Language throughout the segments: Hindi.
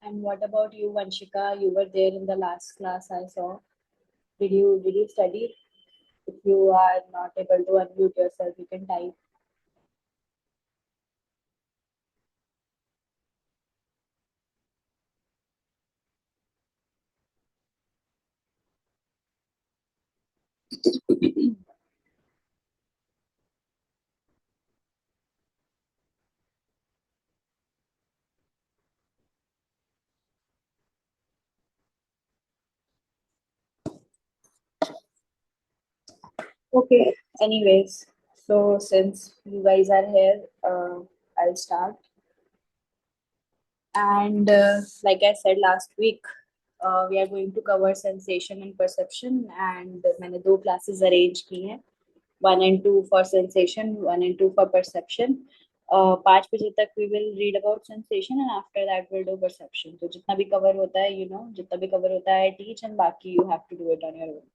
And what about you, Vanshika? You were there in the last class I saw. Did you study? If you are not able to unmute yourself, you can type. Okay. Anyways, so since you guys are here, I'll start. And like I said last week, we are going to cover sensation and perception. And मैंने दो classes arrange की हैं. 1 and 2 for sensation, 1 and 2 for perception. 5 बजे तक we will read about sensation and after that we'll do perception. तो जितना भी cover होता है, जितना भी cover होता है, teach and बाकी you have to do it on your own.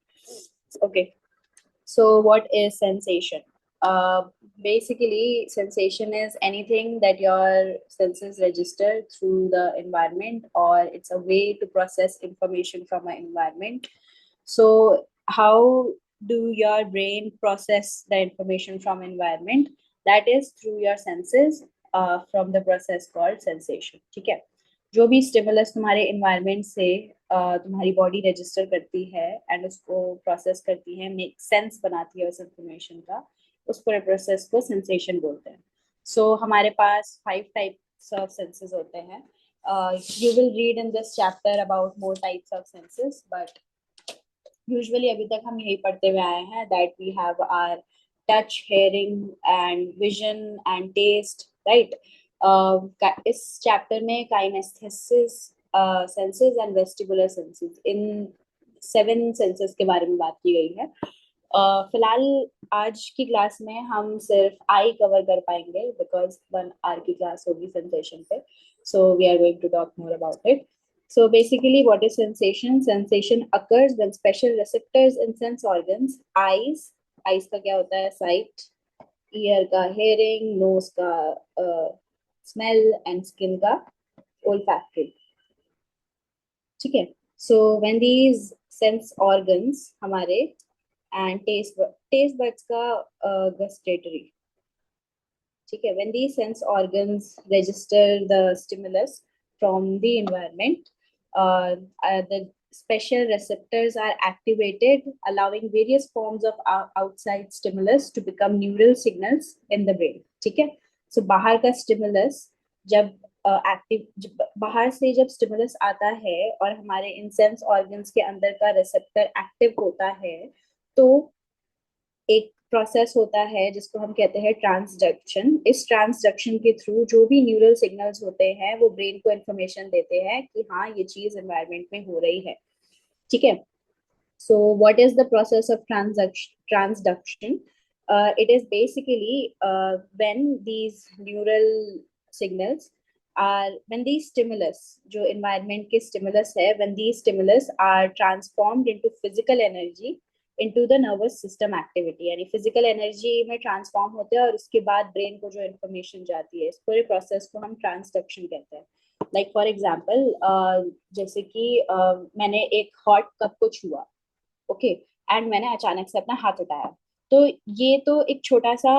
Okay. So, what is sensation? Uh, Basically, sensation is anything that your senses register through the environment, or it's a way to process information from an environment. So, how do your brain process the information from environment? That is through your senses, from the process called sensation. ठीक है? जो भी स्टिमुलस तुम्हारे इन्वायरमेंट से तुम्हारी बॉडी रजिस्टर करती है एंड उसको प्रोसेस करती है, मेक सेंस बनाती है उस इंफॉर्मेशन का, उस पूरे प्रोसेस को सेंसेशन बोलते हैं. सो हमारे पास 5 टाइप्स ऑफ सेंसेस होते हैं. You will read in this chapter about more types of senses, but usually अभी तक हम यही पढ़ते हुए आए हैं that we have are touch, hearing and vision and taste, right. इस चैप्टर में kinesthesis senses and vestibular senses, इन 7 सेंसेस के बारे में बात की गई है. फिलहाल आज की क्लास में हम सिर्फ आई कवर कर पाएंगे बिकॉज 1 आवर की क्लास होगी सेंसेशन पे. So we are going to talk more about it. So basically, what is sensation? Sensation occurs when special receptors in sense organs, eyes का क्या होता है? Sight, ear का hearing, nose का smell and skin का olfactory. ठीक है? So when these sense organs हमारे and taste buds का gustatory. ठीक है? When these sense organs register the stimulus from the environment, the special receptors are activated, allowing various forms of outside stimulus to become neural signals in the brain. ठीक है? So बाहर का stimulus जब बाहर से जब स्टिमुलस आता है और हमारे इन सेंस ऑर्गन्स के अंदर का रिसेप्टर एक्टिव होता है, तो एक प्रोसेस होता है जिसको हम कहते हैं ट्रांसडक्शन. इस ट्रांसडक्शन के थ्रू जो भी न्यूरल सिग्नल्स होते हैं वो ब्रेन को इन्फॉर्मेशन देते हैं कि हाँ, ये चीज एनवायरनमेंट में हो रही है. ठीक है? So what is the process of transduction? It is basically when these neural signals when these stimulus, जो environment के stimulus है, when these stimulus are transformed into physical energy, into the nervous system activity, यानी physical energy में transform होते हैं और उसके बाद brain को जो information जाती है, इस पूरे process को हम transduction कहते हैं. Like for example, जैसे कि मैंने एक hot cup को छुआ, ओके, एंड मैंने अचानक से अपना हाथ उठाया, तो ये तो एक छोटा सा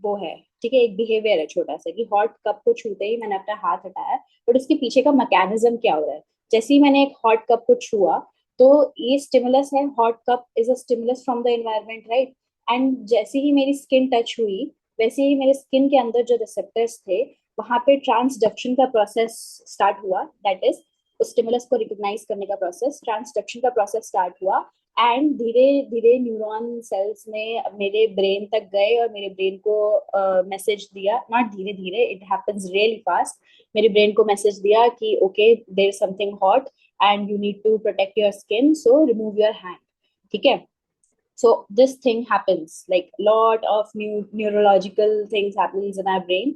वो है, ठीक है, एक बिहेवियर है छोटा सा कि हॉट कप को छूते ही मैंने अपना हाथ हटाया. बट उसके पीछे का मैकेनिज्म क्या हो रहा है? जैसे ही मैंने एक हॉट कप को छुआ, तो ये स्टिमुलस है. Hot cup is a stimulus from the environment, right. And जैसे ही मेरी स्किन टच हुई, वैसे ही मेरे स्किन के अंदर जो रिसेप्टर्स थे वहां पे ट्रांसडक्शन का प्रोसेस स्टार्ट हुआ. दैट इज उस स्टिमुलस को रिकॉग्नाइज करने का प्रोसेस, ट्रांसडक्शन का प्रोसेस स्टार्ट हुआ. एंड धीरे धीरे न्यूरॉन सेल्स में मेरे ब्रेन तक गए और मेरे ब्रेन को मैसेज दिया. नॉट धीरे धीरे, इट हैपेंस रियली फास्ट. मेरे ब्रेन को मैसेज दिया कि okay, there is something hot and you need to protect your skin, so remove your hand. ठीक है? So this thing happens, like lot of new neurological things happens in our brain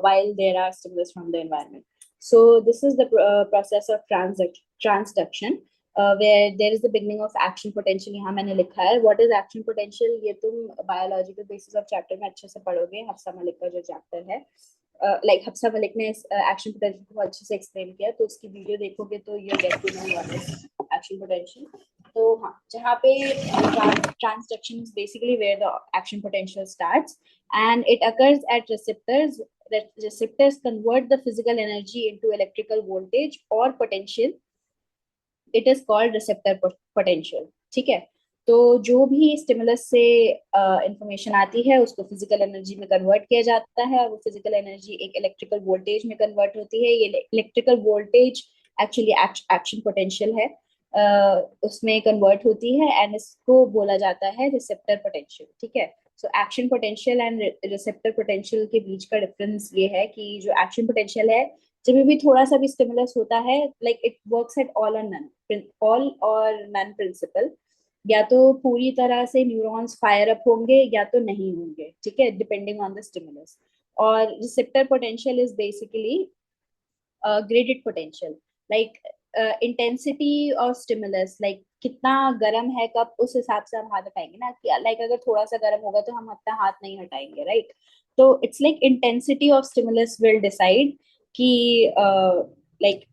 while there are stimulus from the environment. So this is the process of transduction, where there is the beginning of action potential. यहाँ मैंने लिखा है what is action potential, ये तुम biological basis of chapter में अच्छे से पढ़ोगे, हफ्सा मलिक का जो chapter है. लाइक हफ्सा मलिक ने एक्शन पोटेंशियल को अच्छे से एक्सप्लेन किया, तो उसकी वीडियो देखोगे तो you get to know what is action potential. तो हाँ, जहाँ पे transduction is basically where the action potential starts and it occurs at receptors. Receptors convert the physical energy into electrical voltage or potential. It is called receptor potential. ठीक है, तो जो भी स्टिमुलस से इंफॉर्मेशन आती है उसको फिजिकल एनर्जी में कन्वर्ट किया जाता है, और वो फिजिकल एनर्जी एक इलेक्ट्रिकल वोल्टेज में कन्वर्ट होती है. ये electrical voltage actually action potential है, उसमें कन्वर्ट होती है, एंड इसको बोला जाता है रिसेप्टर पोटेंशियल. ठीक है, so action potential and receptor potential के बीच का डिफरेंस ये है कि जो एक्शन पोटेंशियल है, जब भी थोड़ा सा भी स्टिमुलस होता है, like it works at all और नन प्रिंसिपल. या तो पूरी तरह से न्यूरॉन्स फायर अप होंगे या तो नहीं होंगे. ठीक है, डिपेंडिंग ऑन द स्टिमुलस. और receptor potential is basically graded potential, like intensity और स्टिमुलस, लाइक कितना गर्म है कब, उस हिसाब से हम हाथ हटाएंगे ना, कि लाइक अगर थोड़ा सा गर्म होगा तो हम अपना हाथ नहीं हटाएंगे, राइट? तो it's like intensity of stimulus will decide कि like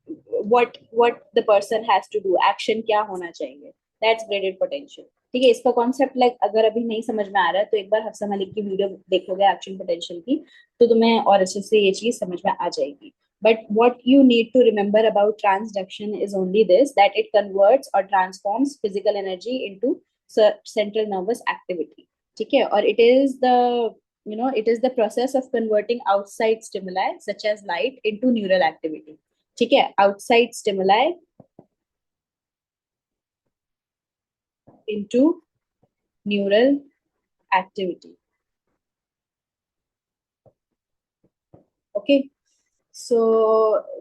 what the person has to do, action क्या होना चाहिए. That's graded potential. ठीक है, इसका कॉन्सेप्ट लाइक अगर अभी नहीं समझ में आ रहा है तो एक बार हफ्सा मलिक की वीडियो देखोगे एक्शन पोटेंशियल की, तो तुम्हें और अच्छे से ये चीज समझ में आ जाएगी. But what you need to remember about transduction is only this, that it converts or transforms physical energy into central nervous activity. ठीक है, और it is the, you know, it is the process of converting outside stimuli such as light into neural activity. ठीक है, outside stimuli into neural activity. Okay. So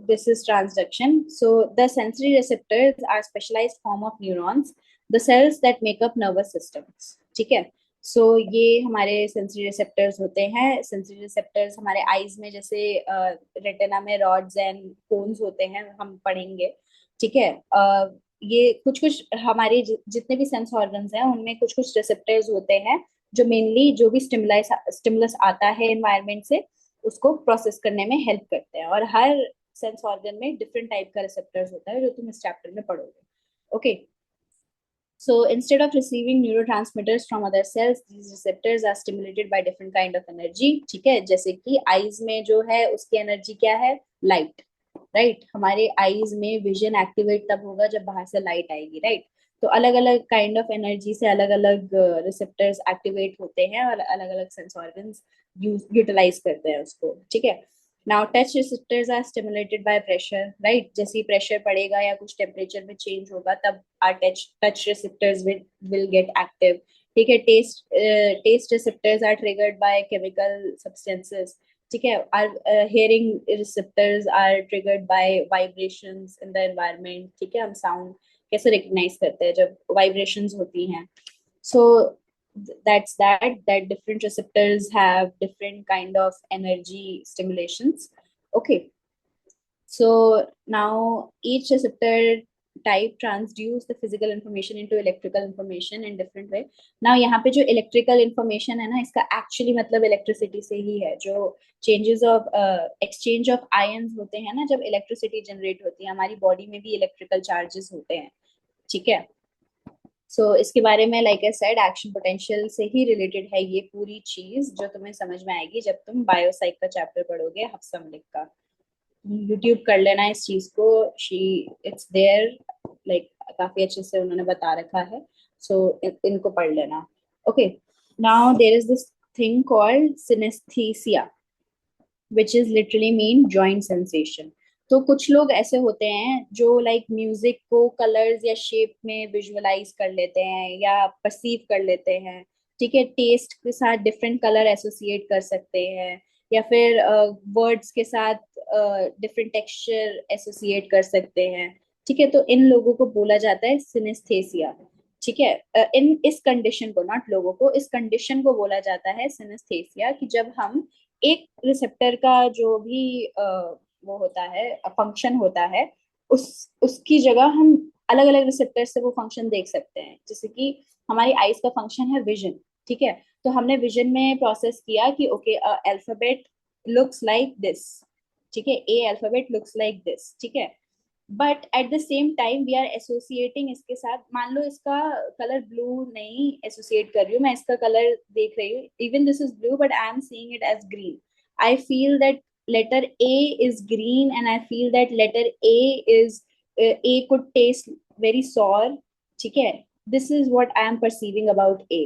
this is transduction. So the sensory receptors are specialized form of neurons, the cells that make up nervous systems. ठीक है, so ये हमारे sensory receptors होते हैं. Sensory receptors हमारे eyes में जैसे रेटिना में rods and cones होते हैं, हम पढ़ेंगे. ठीक है, ये कुछ कुछ हमारे जितने भी सेंस ऑर्गन्स हैं उनमें कुछ कुछ रिसेप्टर्स होते हैं जो मेनली जो भी स्टिमुलस आता है एनवायरनमेंट से उसको प्रोसेस करने में हेल्प करते हैं. और हर सेंस ऑर्गन में डिफरेंट टाइप का रिसेप्टर्स होता है जो तुम इस चैप्टर में पढ़ोगे. Okay, so instead of receiving neurotransmitters from other cells, these receptors are stimulated by different kind of energy. ठीक है, जैसे कि आईज में जो है उसकी एनर्जी क्या है, लाइट, राइट? हमारे आईज में विजन एक्टिवेट तब होगा जब बाहर से लाइट आएगी, राइट? तो अलग अलग काइंड ऑफ एनर्जी से अलग अलग रिसेप्टर्स एक्टिवेट होते हैं और अलग अलग सेंस ऑर्गन्स यूटिलाइज करते हैं उसको. ठीक है, now touch receptors are stimulated by pressure, right? जैसे ही प्रेशर पड़ेगा या कुछ टेम्परेचर में चेंज होगा तब our touch receptors will get active. ठीक है, taste receptors are triggered by chemical substances. ठीक है, our hearing receptors are triggered by vibrations in the environment. ठीक है, हम साउंड कैसे रिकग्नाइज करते हैं जब वाइब्रेशंस होती हैं. सो that different receptors have different kind of energy stimulations. Okay, so now each receptor type transduce the physical information into electrical information in different way. Now यहाँ पे जो electrical information है ना, इसका actually मतलब electricity से ही है. जो changes of exchange of ions होते हैं ना, जब electricity generate होती है, हमारी body में भी electrical charges होते हैं. ठीक है, सो इसके बारे में like I said action potential से ही रिलेटेड है ये पूरी चीज, जो तुम्हें समझ में आएगी जब तुम बायोसाइक का चैप्टर पढ़ोगे हफ्सा मलिक का. यूट्यूब कर लेना इस चीज को, शी इट्स देयर, लाइक काफी अच्छे से उन्होंने बता रखा है. सो इनको पढ़ लेना. Okay, now there is this thing called synesthesia which is literally mean joint sensation. तो कुछ लोग ऐसे होते हैं जो लाइक म्यूजिक को कलर्स या शेप में विजुअलाइज कर लेते हैं या परसीव कर लेते हैं. ठीक है, टेस्ट के साथ डिफरेंट कलर एसोसिएट कर सकते हैं, या फिर वर्ड्स के साथ डिफरेंट टेक्सचर एसोसिएट कर सकते हैं. ठीक है, तो इन लोगों को बोला जाता है सिनेस्थेसिया. ठीक है, इन इस कंडीशन को, नॉट लोगों को, इस कंडीशन को बोला जाता है सिनेस्थेसिया, कि जब हम एक रिसेप्टर का जो भी वो होता है, फंक्शन होता है, उसकी जगह हम अलग अलग रिसेप्टर से वो फंक्शन देख सकते हैं. जैसे कि हमारी आईज का फंक्शन है विजन. ठीक है, तो हमने विजन में प्रोसेस किया कि okay, alphabet looks like this, ठीक है, A alphabet looks like this, ठीक है, but at the same time we are associating इसके साथ, मान लो इसका कलर ब्लू नहीं एसोसिएट कर रही हूँ मैं, इसका कलर देख रही हूँ, even this is blue but I am seeing it as green, I feel that letter A is green and I feel that letter A is A could taste very sour, ठीक है, this is what I am perceiving about A,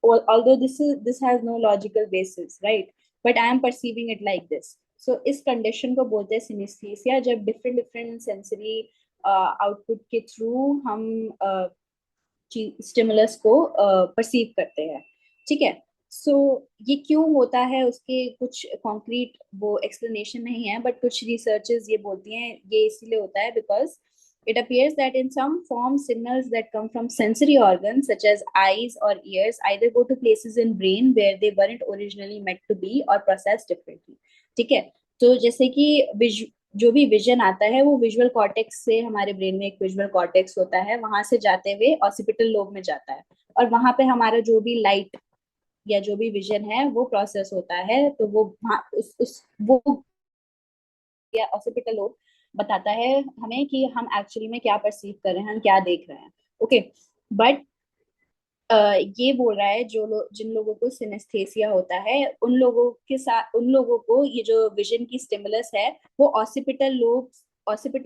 although this has no logical basis, right, but I am perceiving it like this. सो इस कंडीशन को बोलते हैं सिनेस्थीसिया, जब डिफरेंट डिफरेंट सेंसरी आउटपुट के थ्रू हम स्टिमुलस को परसीव करते हैं, ठीक है। सो ये क्यों होता है उसके कुछ कॉन्क्रीट वो एक्सप्लेनेशन नहीं है, बट कुछ रिसर्चेस ये बोलती हैं ये इसीलिए होता है because it appears that in some form signals that come from sensory organs such as eyes or ears either go to places in brain where they weren't originally meant to be or processed differently, ठीक है। तो जैसे कि जो भी विजन आता है वो विजुअल कॉर्टेक्स से, हमारे ब्रेन में एक विजुअल कॉर्टेक्स होता है, वहां से जाते हुए ऑसिपिटल लोब में जाता है, और वहां पे हमारा जो भी लाइट या जो भी विजन है वो प्रोसेस होता है, तो वो वो या ऑसिपिटल लोब बताता है हमें कि हम एक्चुअली में क्या परसीव कर रहे हैं, हम क्या देख रहे हैं, ओके। बट ये बोल रहा है जिन लोगों को सिनेस्थेसिया होता है उन लोगों को ये जो विजन की स्टिमुलस है वो ऑसिपिटल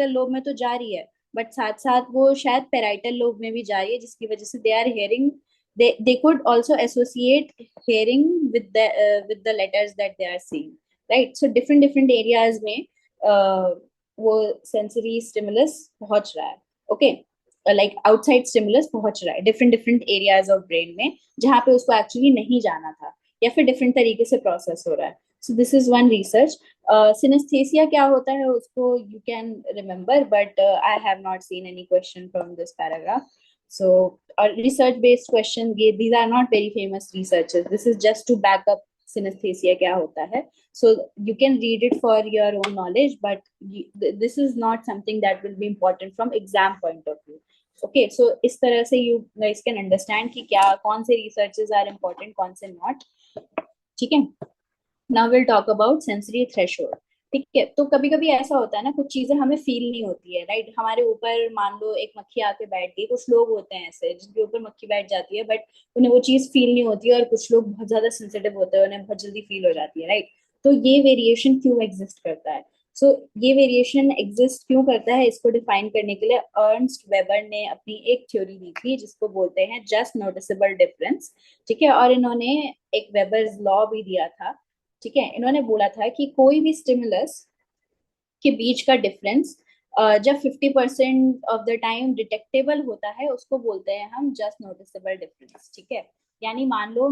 लोब में तो जा रही है, बट साथ साथ वो शायद पेराइटल लोब में भी जा रही है, जिसकी वजह से they are hearing, they could also associate hearing with the letters that they are seeing, right, so different areas में वो सेंसरी स्टिमुलस पहुंच रहा है, ओके, लाइक आउटसाइड स्टिमुलस पहुंच रहा है डिफरेंट एरियाज ऑफ ब्रेन में जहां पे उसको एक्चुअली नहीं जाना था, या फिर डिफरेंट तरीके से प्रोसेस हो रहा है। सो this is one research. Synaesthesia क्या होता है उसको you can remember, but I have not seen any question from this paragraph, so research based question, these are not very famous researches, this is just to back up synesthesia क्या होता है, so you can read it for your own knowledge, but this is not something that will be important from exam point of view, okay, so इस तरह से you guys can understand कि क्या कौन से researches are important कौन से not, ठीक है। Now will talk about sensory threshold, ठीक है। तो कभी कभी ऐसा होता है ना, कुछ चीजें हमें फील नहीं होती है, राइट, हमारे ऊपर मान लो एक मक्खी आके बैठ गई, कुछ लोग होते हैं ऐसे जिनके ऊपर मक्खी बैठ जाती है बट उन्हें वो चीज फील नहीं होती है, और कुछ लोग बहुत ज्यादा सेंसिटिव होते हैं, उन्हें बहुत जल्दी फील हो जाती है, राइट। तो ये वेरिएशन क्यों एग्जिस्ट करता है, सो ये वेरिएशन एग्जिस्ट क्यों करता है, इसको डिफाइन करने के लिए अर्नस्ट वेबर ने अपनी एक थ्योरी दी थी जिसको बोलते हैं जस्ट नोटिसेबल डिफरेंस, ठीक है, और इन्होंने एक वेबर्स लॉ भी दिया था, ठीक है। इन्होंने बोला था कि कोई भी स्टिमुलस के बीच का डिफरेंस जब 50% ऑफ द टाइम डिटेक्टेबल होता है उसको बोलते हैं हम जस्ट नोटिसेबल डिफरेंस, ठीक है। यानी मान लो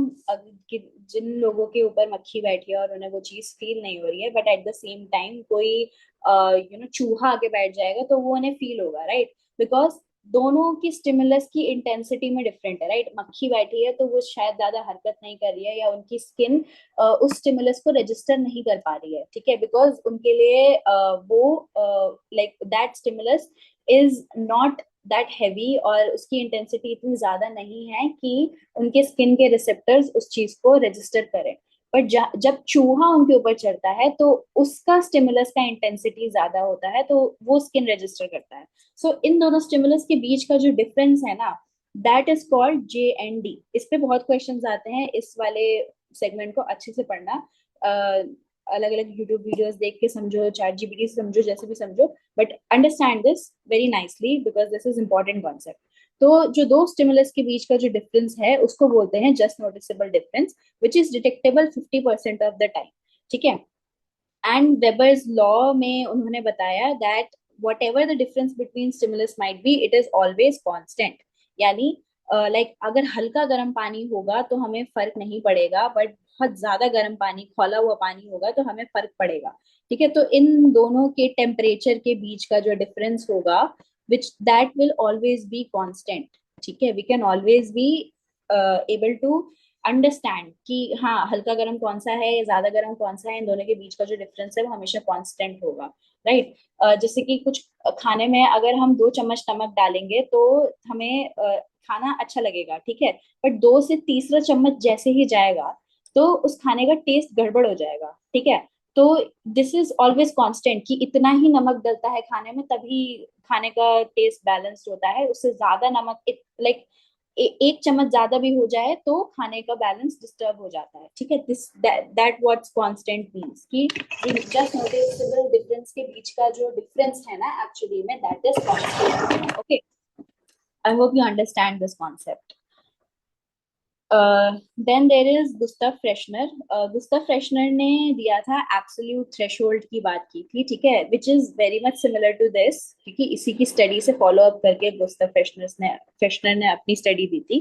जिन लोगों के ऊपर मक्खी बैठी है और उन्हें वो चीज फील नहीं हो रही है, but at the same time कोई चूहा आके बैठ जाएगा तो वो उन्हें फील होगा, राइट, बिकॉज दोनों की स्टिमुलस की इंटेंसिटी में डिफरेंट है, राइट। मक्खी बैठी है तो वो शायद ज्यादा हरकत नहीं कर रही है, या उनकी स्किन उस स्टिमुलस को रजिस्टर नहीं कर पा रही है, ठीक है, बिकॉज उनके लिए वो like that stimulus is not that heavy और उसकी इंटेंसिटी इतनी ज्यादा नहीं है कि उनके स्किन के रिसेप्टर्स उस चीज को रजिस्टर करें, बट जब चूहा उनके ऊपर चढ़ता है तो उसका स्टिमुलस का इंटेंसिटी ज्यादा होता है तो वो स्किन रजिस्टर करता है। सो इन दोनों स्टिमुलस के बीच का जो डिफरेंस है ना, दैट इज कॉल्ड JND। इस पे बहुत क्वेश्चंस आते हैं, इस वाले सेगमेंट को अच्छे से पढ़ना, अलग अलग यूट्यूब वीडियोस देख के समझो, चैट जीपीटी से समझो, जैसे भी समझो, but understand this very nicely because this is important concept. तो जो दो स्टिमुलस के बीच का जो डिफरेंस है उसको बोलते हैं just noticeable difference which is detectable 50% of the time, ठीक है। एंड वेबर्स लॉ में उन्होंने बताया that what ever the difference between stimulus might be it is always constant, यानी लाइक अगर हल्का गर्म पानी होगा तो हमें फर्क नहीं पड़ेगा, बट बहुत ज्यादा गर्म पानी खौला हुआ पानी होगा तो हमें फर्क पड़ेगा, ठीक है। तो इन दोनों के टेम्परेचर के बीच का जो डिफरेंस होगा which that will always be constant, ठीक है। We can always be able to understand कि हाँ हल्का गर्म कौन सा है या ज्यादा गर्म कौन सा है, इन दोनों के बीच का जो डिफरेंस है वो हमेशा कांस्टेंट होगा, राइट। जैसे कि कुछ खाने में अगर हम 2 चम्मच नमक डालेंगे तो हमें खाना अच्छा लगेगा, ठीक है, बट 2 से तीसरा चम्मच जैसे ही जाएगा तो उस खाने का टेस्ट गड़बड़ हो जाएगा, ठीक है। तो दिस इज ऑलवेज कांस्टेंट कि इतना ही नमक डलता है खाने में तभी खाने का टेस्ट बैलेंस्ड होता है, उससे ज्यादा नमक लाइक एक चम्मच ज्यादा भी हो जाए तो खाने का बैलेंस डिस्टर्ब हो जाता है, ठीक है। This that what's constant means कि जस्ट नोटिसेबल डिफरेंस के बीच का जो डिफरेंस है ना एक्चुअली में, that is constant. Okay, I hope you understand this concept. Then there is Gustav Fechner. Gustav Fechner ने दिया था एब्सोल्यूट थ्रेशोल्ड की बात की थी, ठीक है, which is very much similar to this, क्योंकि इसी की स्टडी से फॉलो अप करके गुस्ताव फ्रेशनर ने अपनी स्टडी दी थी।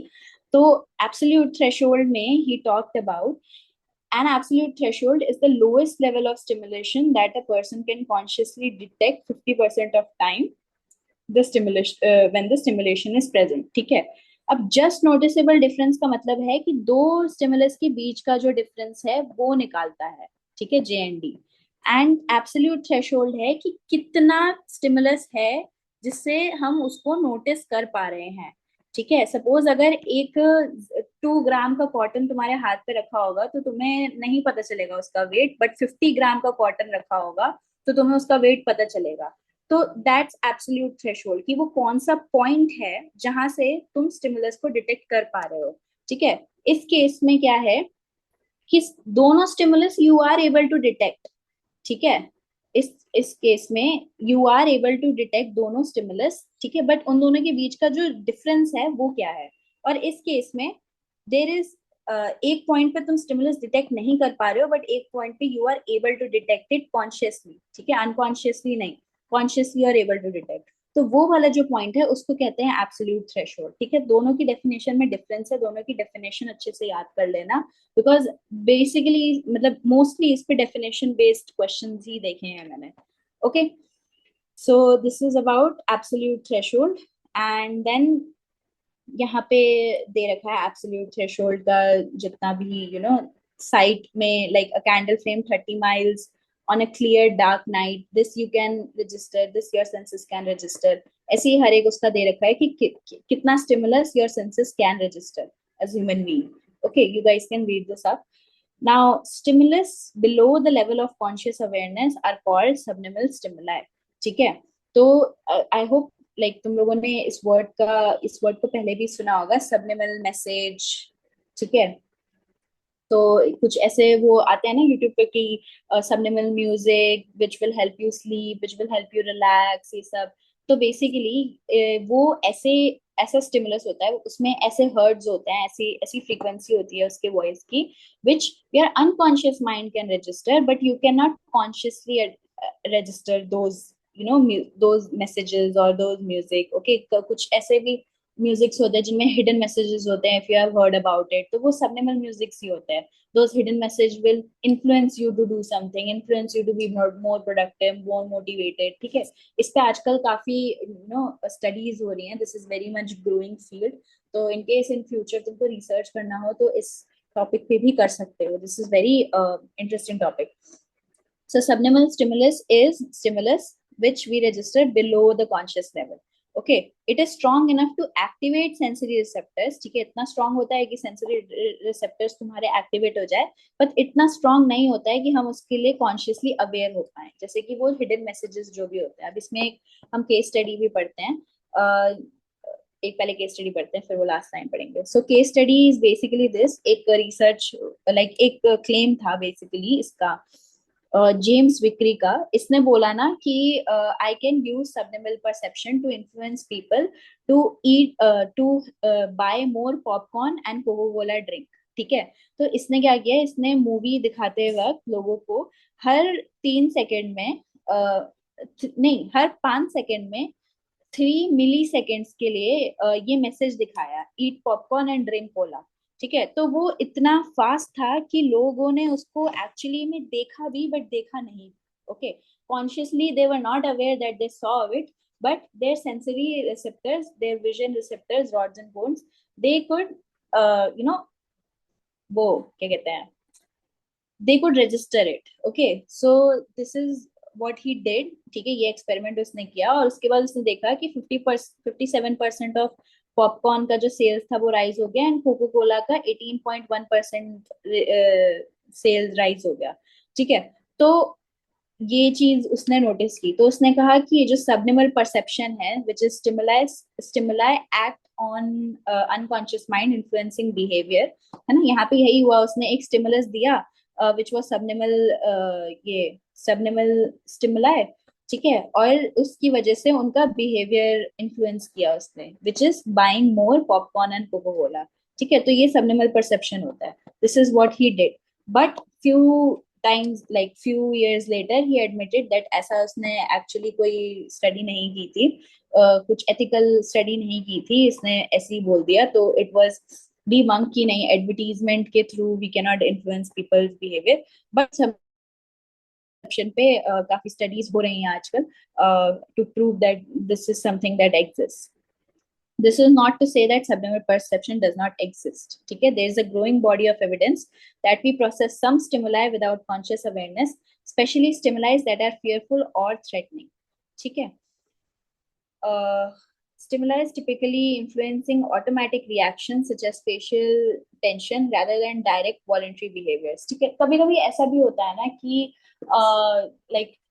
तो एब्सोल्यूट थ्रेशोल्ड में ही talked about an absolute threshold is the lowest level of stimulation that a person can consciously detect 50% of time the stimulation when the stimulation is present, ठीक है। अब जस्ट नोटिसेबल डिफरेंस का मतलब है कि दो स्टिमुलस के बीच का जो डिफरेंस है वो निकालता है, ठीक है, JND। एंड एब्सोल्यूट थ्रेशोल्ड है कि कितना स्टिमुलस है जिससे हम उसको नोटिस कर पा रहे हैं, ठीक है। सपोज अगर एक 2 ग्राम का कॉटन तुम्हारे हाथ पे रखा होगा तो तुम्हें नहीं पता चलेगा उसका वेट, बट 50 ग्राम का कॉटन रखा होगा तो तुम्हें उसका वेट पता चलेगा। तो दैट्स एब्सोल्यूट थ्रेशोल्ड कि वो कौन सा पॉइंट है जहां से तुम स्टिमुलस को डिटेक्ट कर पा रहे हो, ठीक है। इस केस में क्या है कि दोनों stimulus you are able to detect, ठीक है। इस केस में you are able to detect दोनों स्टिमुलस, ठीक है, बट उन दोनों के बीच का जो डिफरेंस है वो क्या है। और इस केस में देर इज एक पॉइंट पे तुम स्टिमुलस डिटेक्ट नहीं कर पा रहे हो, बट एक पॉइंट पे you are able to detect it consciously, ठीक है, अनकॉन्शियसली नहीं, consciously are able to detect. तो वो वाला जो पॉइंट है उसको कहते हैं एब्सोल्यूट थ्रेशोल्ड, ठीक है। दोनों की डेफिनेशन में डिफरेंस है, दोनों की डेफिनेशन अच्छे से याद कर लेना, बिकॉज बेसिकली मतलब मोस्टली इस पे डेफिनेशन बेस्ड क्वेश्चंस ही देखे हैं मैंने। Okay, so this is about absolute threshold. And then यहाँ पे दे रखा है एब्सोल्यूट थ्रेशोल्ड का जितना भी साइट में, like a candle flame 30 miles on a clear dark night, this you can register, this your senses can register। ऐसे ही हर एक उसका दे रखा है कि कितना stimulus your senses can register as human being। okay, you guys can read this up now। Stimulus below the level of conscious awareness are called subliminal stimuli, ठीक है। तो आई होप लाइक तुम लोगों ने इस वर्ड को पहले भी सुना होगा, सबलिमिनल मैसेज, ठीक है। तो कुछ ऐसे वो आते हैं ना यूट्यूब पे कि subliminal music which will help you sleep, which will help you relax, ये सब। तो बेसिकली वो ऐसे ऐसा स्टिमुलस होता है, उसमें ऐसे हर्ट्स होते हैं, ऐसी ऐसी फ्रीक्वेंसी होती है उसके वॉइस की, which your unconscious mind can register, but you can not consciously register those those messages or those music। okay, कुछ ऐसे भी म्यूजिक्स होते हैं जिनमें हिडन मैसेजेस होते हैं, if you have heard about it, तो वो सबलिमिनल म्यूजिक्स ही होते हैं। those hidden message will influence you to do something, influence you to be more productive, more motivated, ठीक है। इस पे आजकल काफी स्टडीज हो रही हैं, this is very much growing field. तो इन केस इन फ्यूचर तुमको रिसर्च करना हो तो इस टॉपिक पे भी कर सकते हो, this is very interesting topic. So subliminal stimulus is stimulus which we register below the conscious level। Okay, it is strong enough to activate sensory receptors, ठीक है, इतना strong होता है कि sensory receptors तुम्हारे activate हो जाए, but इतना strong नहीं होता है कि हम उसके लिए consciously aware हो पाए, जैसे कि वो hidden messages जो भी होते हैं। अब इसमें हम case study भी पढ़ते हैं, एक पहले केस स्टडी पढ़ते हैं फिर वो लास्ट टाइम पढ़ेंगे। So case study is basically this, एक रिसर्च लाइक एक क्लेम था बेसिकली इसका, जेम्स विक्री का। इसने बोला ना कि I can use subliminal perception to influence people to eat to buy more popcorn and Coca Cola drink, ठीक है। तो इसने क्या किया, इसने मूवी दिखाते वक्त लोगों को हर 3 सेकेंड में नहीं, हर 5 सेकेंड में 3 मिली सेकेंड्स के लिए ये मैसेज दिखाया, ईट पॉपकॉर्न एंड ड्रिंक कोला, ठीक है। तो वो इतना फास्ट था कि लोगों ने उसको एक्चुअली में देखा भी बट देखा नहीं। Okay, consciously they were not aware that they saw it, but their sensory receptors, their vision receptors, rods and bones, they could वो क्या कहते हैं, they could register it। okay, so this is what he did, ठीक है। ये एक्सपेरिमेंट उसने किया और उसके बाद उसने देखा कि 57% ऑफ पॉपकॉर्न का जो सेल्स था वो राइज हो गया, एंड कोको कोला का 18.1% सेल्स राइज हो गया, ठीक है। तो ये चीज उसने नोटिस की, तो उसने कहा कि ये जो सबनिमल परसेप्शन है which is stimuli act on unconscious mind influencing behaviour, है ना, यहाँ पे यही हुआ, उसने एक स्टिमुलस दिया विच वाज सबनिमल, ये सबनिमल स्टिमुलाई, ठीक है, और उसकी वजह से उनका बिहेवियर इन्फ्लुएंस किया उसने, which is buying more popcorn and Coca Cola, ठीक है, तो ये सबनिमल परसेप्शन होता है, this is what he did, but few times like few years later he admitted that ऐसा उसने actually कोई स्टडी नहीं की थी, कुछ एथिकल स्टडी नहीं की थी, इसने ऐसे ही बोल दिया, तो इट वाज डिबंक की नहीं, एडवर्टीजमेंट के through we can not influence people's behaviour, but subscription पे काफी स्टडीज हो रही हैं आजकल to prove that this is something that exist. This is not to say that subliminal perception does not exist. Okay? There is a growing body of evidence that we process some stimuli without conscious awareness, especially stimuli that are fearful or threatening. Okay? Stimuli is typically influencing automatic reactions such as facial tension rather than direct voluntary behaviors. ठीक है, कभी कभी ऐसा भी होता है ना कि like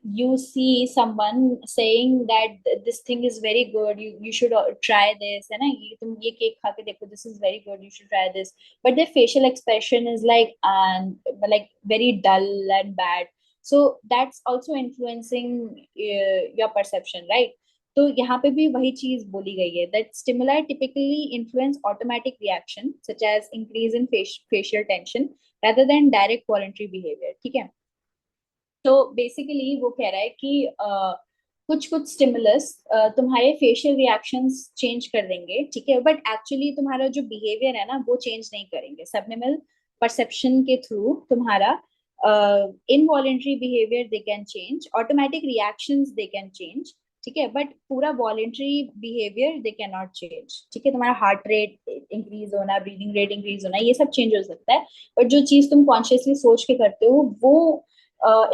you see someone saying that this thing is very good, you should try this, है ना, ये तुम ये केक खा के देखो, this is very good, you should try this, but their facial expression is like very dull and bad, so that's also influencing your perception, right? तो यहाँ पे भी वही चीज बोली गई है that stimuli typically influence automatic reaction such as increase in facial tension rather than direct voluntary behavior, ठीक है. तो बेसिकली वो कह रहा है कि कुछ कुछ स्टिमुलस तुम्हारे फेशियल रिएक्शंस चेंज कर देंगे, ठीक है, बट एक्चुअली तुम्हारा जो बिहेवियर है ना वो चेंज नहीं करेंगे, सबनिमल परसेप्शन के थ्रू तुम्हारा involuntary behaviour they can change, automatic reactions they can change, ठीक है, बट पूरा voluntary behaviour they can not change, ठीक है, तुम्हारा हार्ट रेट इंक्रीज होना, ब्रीदिंग रेट इंक्रीज होना, ये सब चेंज हो सकता है, बट जो चीज तुम कॉन्शियसली सोच के करते हो वो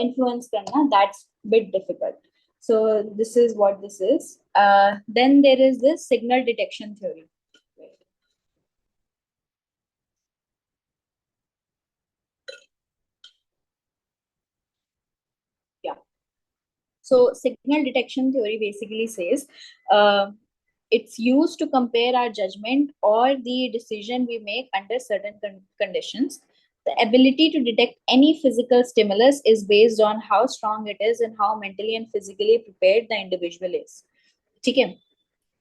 influence karna, that's bit difficult. So this is what this is. Then there is this signal detection theory. Yeah. So signal detection theory basically says it's used to compare our judgment or the decision we make under certain conditions. The ability to detect any physical stimulus is based on how strong it is and how mentally and physically prepared the individual is. ठीक है,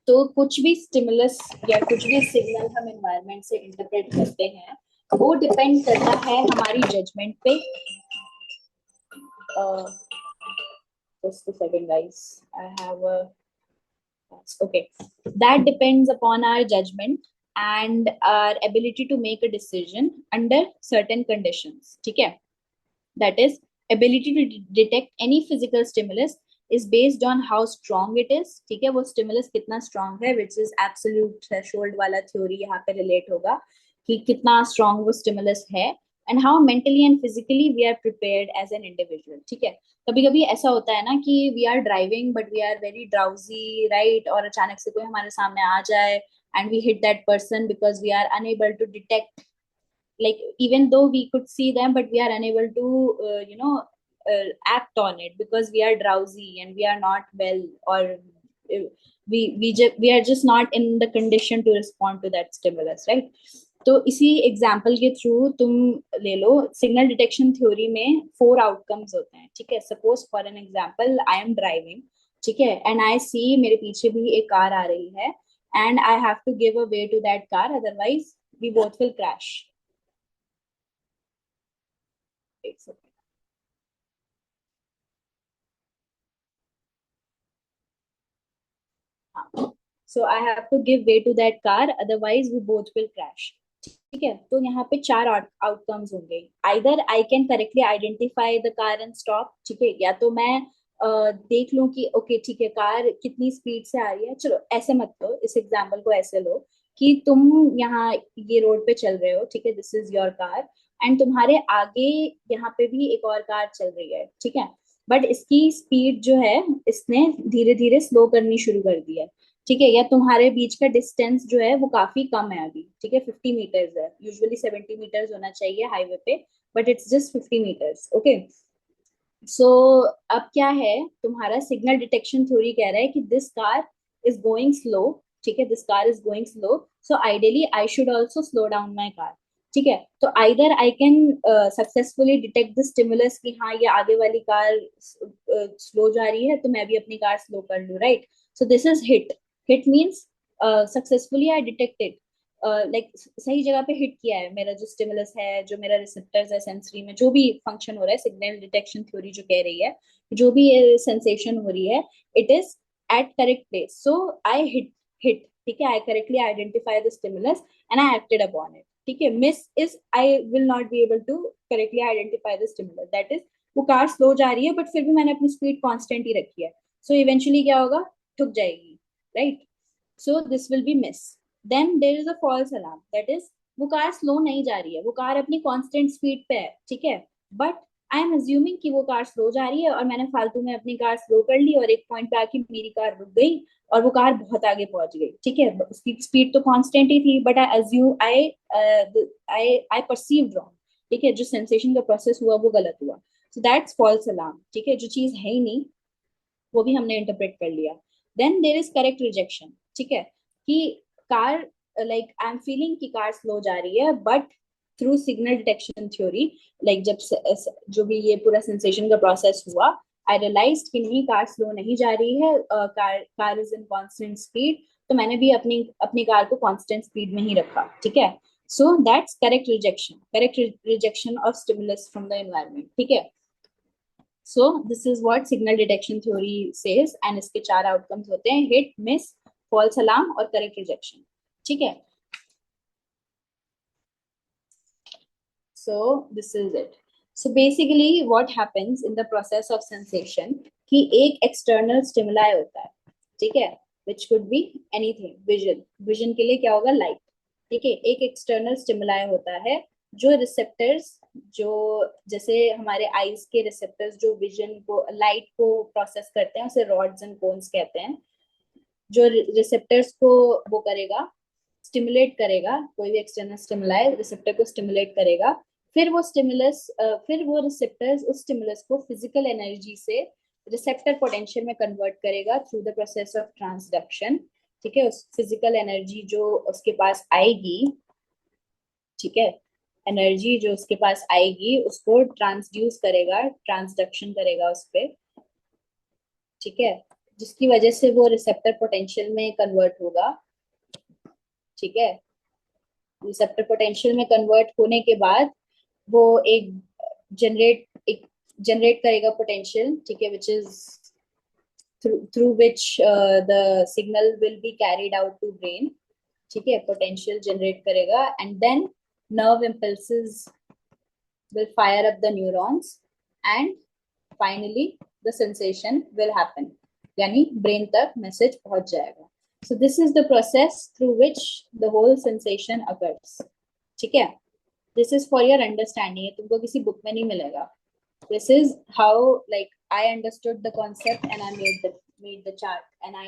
तो कुछ भी स्टिमुलस या कुछ भी सिग्नल हम एनवायरनमेंट से इंटरप्रेट करते हैं वो डिपेंड करता है हमारी जजमेंट पे. Just a second guys, I have a okay, that depends upon our judgment and our ability to make a decision under certain conditions, ठीक है, that is ability to detect any physical stimulus is based on how strong it is, ठीक है, वो stimulus कितना strong है, which is absolute threshold वाला theory यहाँ पे relate होगा कि कितना strong वो stimulus है, and how mentally and physically we are prepared as an individual, ठीक है. कभी कभी ऐसा होता है ना कि we are driving but we are very drowsy, right, और अचानक से कोई हमारे सामने आ जाए and we hit that person because we are unable to detect, like even though we could see them but we are unable to act on it because we are drowsy and we are not well, or we are just not in the condition to respond to that stimulus, right? तो इसी एग्जाम्पल के थ्रू तुम ले लो, सिग्नल डिटेक्शन थ्योरी में 4 आउटकम्स होते हैं, ठीक है, suppose for an example I am driving, ठीक है, एंड आई सी मेरे पीछे भी एक कार आ रही है and I have to give a way to that car, otherwise we both will crash. It's okay. So I have to give way to that car, otherwise we both will crash. ठीक है, तो यहाँ पे 4 आउटकम्स होंगे, either I can correctly identify the car and stop, ठीक है, या तो मैं देख लूं कि ओके ठीक है कार कितनी स्पीड से आ रही है, चलो ऐसे मत लो, इस एग्जाम्पल को ऐसे लो कि तुम यहाँ ये रोड पे चल रहे हो, ठीक है, this is your car and तुम्हारे आगे यहाँ पे भी एक और कार चल रही है, ठीक है, बट इसकी स्पीड जो है इसने धीरे धीरे स्लो करनी शुरू कर दी है, ठीक है, या तुम्हारे बीच का डिस्टेंस जो है वो काफी कम है अभी, ठीक है, 50 मीटर्स है, यूजुअली 70 मीटर्स होना चाहिए हाईवे पे, but it's just 50 meters, okay. So अब क्या है, तुम्हारा सिग्नल डिटेक्शन थ्योरी कह रहा है कि this car is going slow, ठीक है, this car is going slow, so ideally I should also slow down my car, ठीक है। तो either I can successfully detect the stimulus कि हाँ ये आगे वाली कार स्लो जा रही है, तो मैं भी अपनी कार स्लो कर लूँ, right. So this is hit. Hit means successfully I detected, like सही जगह पे हिट किया है, मेरा जो स्टिमुलस है, जो मेरा रिसेप्टर्स है सेंसरी में, जो भी फंक्शन हो रहा है, सिग्नल डिटेक्शन थ्योरी जो कह रही है, जो भी सेंसेशन हो रही है, it is at correct place, so I hit, ठीक है, I correctly identify the stimulus and I acted upon it, ठीक है। Miss is I will not be able to correctly identify the stimulus, that is वो कार स्लो जा रही है बट फिर भी मैंने अपनी स्पीड कांस्टेंट ही रखी है, सो इवेंचुअली क्या होगा, ठुक जाएगी, right. So this will be miss. Then there is a false alarm, that is वो कार स्लो नहीं जा रही है, वो कार अपनी कांस्टेंट स्पीड पे है, ठीक है, बट आई एम अज्यूमिंग कि वो कार स्लो जा रही है और मैंने फालतू में अपनी कार स्लो कर ली और एक पॉइंट पे आके मेरी कार रुक गई और वो कार बहुत आगे पहुंच गई, ठीक है, उसकी स्पीड तो कांस्टेंट ही थी, but I assume I perceive wrong, ठीक है, जो सेंसेशन का प्रोसेस हुआ वो गलत हुआ, सो दैट्स फॉल्स अलार्म, ठीक है, जो चीज है ही नहीं वो भी हमने इंटरप्रेट कर लिया। Then there is correct rejection, ठीक है, कि car, like I am feeling कि कार स्लो जा रही है, but through signal detection theory, like जब जो भी ये पूरा सेंसेशन का प्रोसेस हुआ, आई रियलाइज कि नहीं, कार स्लो नहीं जा रही है, car is in constant speed, तो मैंने भी अपनी अपनी कार को कांस्टेंट स्पीड में ही रखा, ठीक है। So that's correct rejection, correct rejection of stimulus from the environment, ठीक है। सो this is what signal detection theory says, and इसके चार आउटकम्स होते हैं, हिट, मिस, फॉल्स अलार्म और करेक्ट रिजेक्शन, ठीक है। So this is it. So basically what happens in the process of sensation कि एक external stimuli होता है, ठीक है, which could be anything, vision, vision के लिए क्या होगा, light, ठीक है, एक external stimuli होता है जो receptors, जो जैसे हमारे eyes के receptors जो vision को, light को process करते हैं, उसे rods and cones कहते हैं, जो रिसेप्टर्स को वो करेगा, स्टिमुलेट करेगा, कोई भी एक्सटर्नल स्टिमुलाई रिसेप्टर को स्टिमुलेट करेगा, फिर वो स्टिमुलस, फिर वो रिसेप्टर्स उस स्टिमुलस को फिजिकल एनर्जी से रिसेप्टर पोटेंशियल में कन्वर्ट करेगा through the process of transduction, ठीक है, उस फिजिकल एनर्जी जो उसके पास आएगी, ठीक है, एनर्जी जो उसके पास आएगी उसको ट्रांसड्यूस करेगा, ट्रांसडक्शन करेगा उस पर, ठीक है, जिसकी वजह से वो रिसेप्टर पोटेंशियल में कन्वर्ट होगा, ठीक है। रिसेप्टर पोटेंशियल में कन्वर्ट होने के बाद वो एक जनरेट करेगा पोटेंशियल, ठीक है, which is through which the signal will be carried out to brain, ठीक है, पोटेंशियल जनरेट करेगा, and then nerve impulses will fire up the neurons, and finally the sensation will happen, यानी ब्रेन तक मैसेज पहुंच जाएगा। So this is the process through which the whole sensation occurs, ठीक है। This is for your understanding, ये तुमको किसी बुक में नहीं मिलेगा। This is how, like, I understood the concept and I made the chart and I,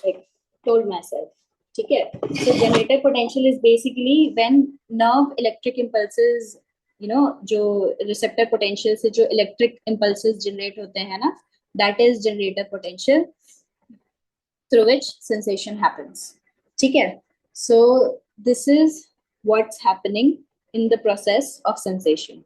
like, told myself, ठीक है। So generator potential is basically when nerve electric impulses, जो receptor potential से जो electric impulses generate होते हैं ना, that is generator potential through which sensation happens, ठीक है। So this is what's happening in the process of sensation.